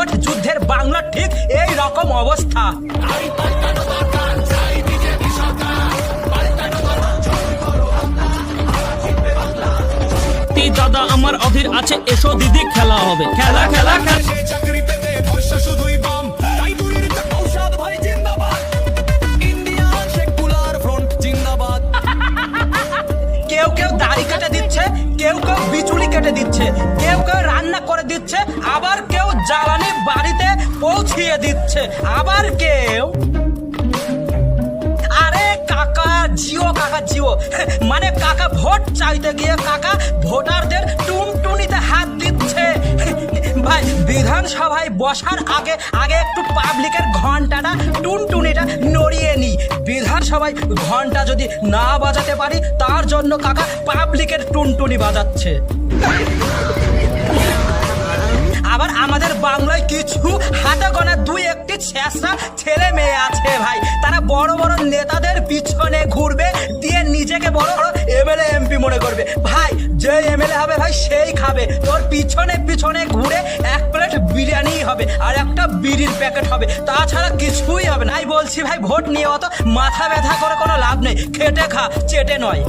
Vote যুদ্ধের বাংলা ঠিক এই রকম অবস্থা। দাদা আমার অধীর আছে, এসো দিদি খেলা হবে, খেলা খেলা খেলা। কেউ কেউ দাড়ি কেটে দিচ্ছে, কেউ কেউ বিচুলি কেটে দিচ্ছে, কেউ কেউ রান্না করে দিচ্ছে, আবার কেউ জ্বালানি বাড়িতে পৌঁছিয়ে দিচ্ছে, আবার কেউ জিও কাকা জিও মানে কাকা ভোট চাইতে গিয়ে কাকা ভোটারদের টুনটুনিতে হাত দিচ্ছে। ভাই বিধানসভায় বসার আগে আগে একটু পাবলিকের ঘন্টাটা টুনটুনিটা নড়িয়ে নি। বিধানসভায় ঘন্টা যদি না বাজাতে পারি তার জন্য কাকা পাবলিকের টুনটুনি বাজাচ্ছে। আবার আমাদের বাংলায় কিছু হাতে গোনা দুই একটি ছেঁচড়া ছেলে মেয়ে আছে ভাই, তারা বড় বড় নেতাদের পিছনে ঘুরবে, দিয়ে নিজেকে বড় বড় এমএলএ এমপি মনে করবে। ভাই যে এমএলএ হবে ভাই সেই খাবে, তোর পিছনে পিছনে ঘুরে এক প্লেট বিরিয়ানি হবে আর একটা বিড়ির প্যাকেট হবে, তাছাড়া কিছুই হবে না। বলছি ভাই ভোট নিয়ে অত মাথা ব্যথা করে কোনো লাভ নেই, খেটে খা চেটে নয়।